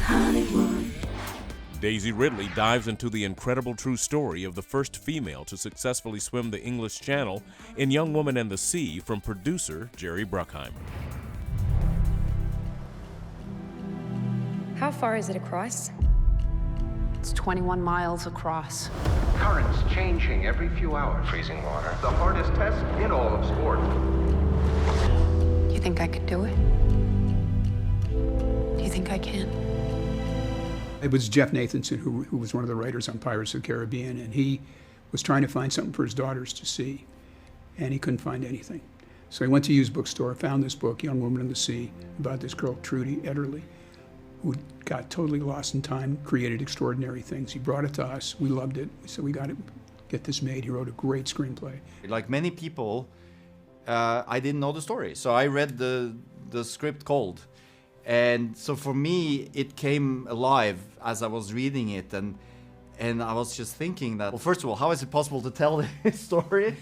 Hollywood. Daisy Ridley dives into the incredible true story of the first female to successfully swim the English Channel in Young Woman and the Sea from producer Jerry Bruckheimer. How far is it across? It's 21 miles across. Currents changing every few hours. Freezing water. The hardest test in all of sport. You think I could do it? Do you think I can? It was Jeff Nathanson, who was one of the writers on Pirates of the Caribbean, and he was trying to find something for his daughters to see, and he couldn't find anything. So he went to a used bookstore, found this book, Young Woman and the Sea, about this girl, Trudy Ederle, who got totally lost in time, created extraordinary things. He brought it to us. We loved it. We said, we got to get this made. He wrote a great screenplay. Like many people, I didn't know the story. So I read the script cold. And so for me, it came alive as I was reading it. And I was just thinking that, well, first of all, how is it possible to tell this story?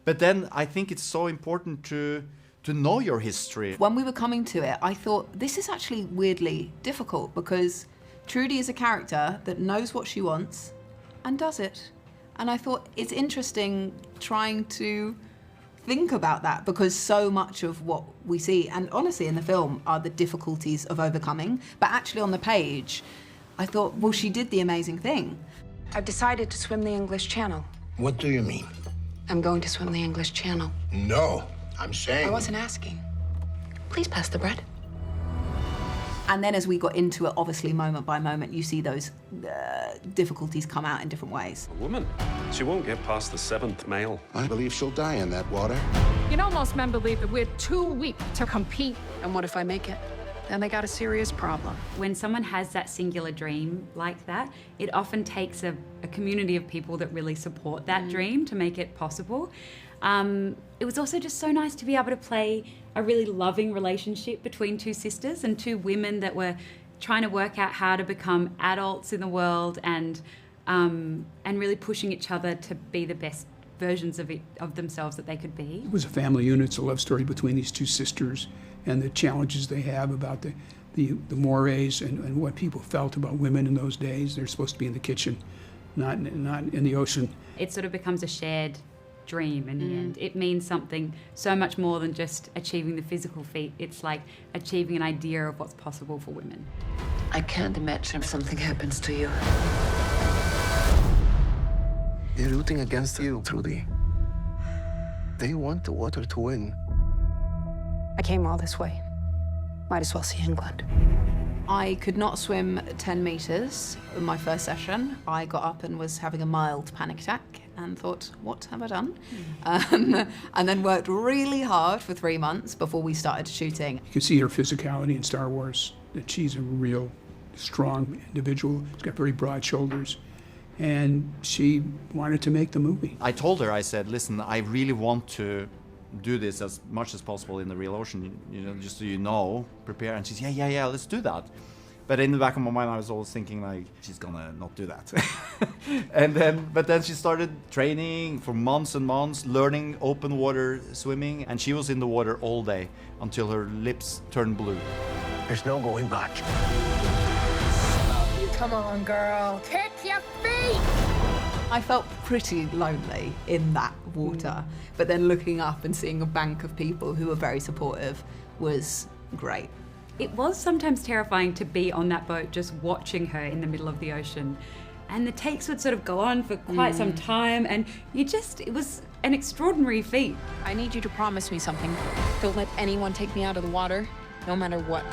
But then I think it's so important to know your history. When we were coming to it, I thought, this is actually weirdly difficult because Trudy is a character that knows what she wants and does it. And I thought it's interesting trying to think about that because so much of what we see, and honestly in the film, are the difficulties of overcoming. But actually on the page, I thought, well, she did the amazing thing. I've decided to swim the English Channel. What do you mean? I'm going to swim the English Channel. No, I'm saying... I wasn't asking. Please pass the bread. And then as we got into it, obviously moment by moment, you see those difficulties come out in different ways. A woman, she won't get past the 7th male. I believe she'll die in that water. You know, most men believe that we're too weak to compete. And what if I make it? Then they got a serious problem. When someone has that singular dream like that, it often takes a community of people that really support that dream to make it possible. It was also just so nice to be able to play a really loving relationship between two sisters and two women that were trying to work out how to become adults in the world and really pushing each other to be the best versions of themselves that they could be. It was a family unit. It's a love story between these two sisters and the challenges they have about the mores and what people felt about women in those days. They're supposed to be in the kitchen, not in the ocean. It sort of becomes a shared dream in the end. It means something so much more than just achieving the physical feat. It's like achieving an idea of what's possible for women. I can't imagine if something happens to you. They're rooting against you, Trudy. They want the water to win. I came all this way. Might as well see England. I could not swim 10 meters in my first session. I got up and was having a mild panic attack and thought, what have I done? And then worked really hard for 3 months before we started shooting. You can see her physicality in Star Wars, that she's a real strong individual. She's got very broad shoulders. And she wanted to make the movie. I told her, I said, listen, I really want to do this as much as possible in the real ocean, you know, just so you know, prepare. And she said, yeah, let's do that. But in the back of my mind, I was always thinking, like, she's gonna not do that. But then she started training for months and months, learning open water swimming, and she was in the water all day until her lips turned blue. There's no going back. Come on, girl. Kick your feet! I felt pretty lonely in that water, but then looking up and seeing a bank of people who were very supportive was great. It was sometimes terrifying to be on that boat just watching her in the middle of the ocean. And the takes would sort of go on for quite some time, and it was an extraordinary feat. I need you to promise me something. Don't let anyone take me out of the water, no matter what.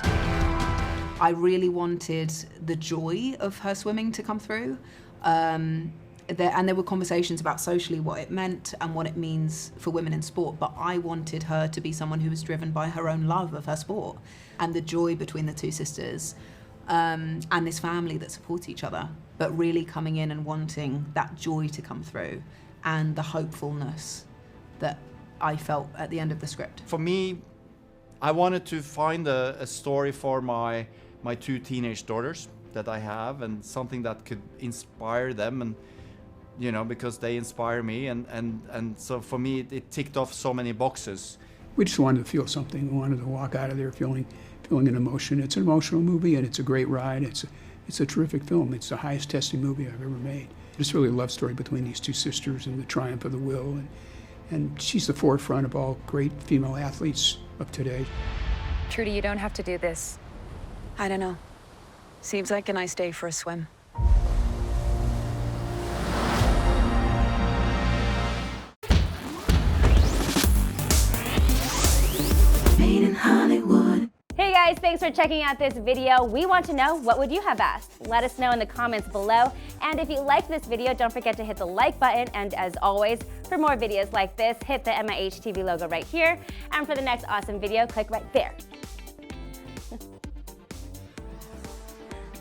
I really wanted the joy of her swimming to come through. And there were conversations about socially what it meant and what it means for women in sport, but I wanted her to be someone who was driven by her own love of her sport and the joy between the two sisters and this family that support each other, but really coming in and wanting that joy to come through and the hopefulness that I felt at the end of the script. For me, I wanted to find a story for my two teenage daughters that I have, and something that could inspire them, and you know, because they inspire me, and so for me it ticked off so many boxes. We just wanted to feel something. We wanted to walk out of there feeling feeling an emotion. It's an emotional movie, and it's a great ride. It's a terrific film. It's the highest testing movie I've ever made. It's really a love story between these two sisters and the triumph of the will. And she's the forefront of all great female athletes of today. Trudy, you don't have to do this. I don't know. Seems like a nice day for a swim. Made in Hollywood. Hey guys, thanks for checking out this video. We want to know, what would you have asked? Let us know in the comments below. And if you liked this video, don't forget to hit the like button. And as always, for more videos like this, hit the MIH TV logo right here. And for the next awesome video, click right there.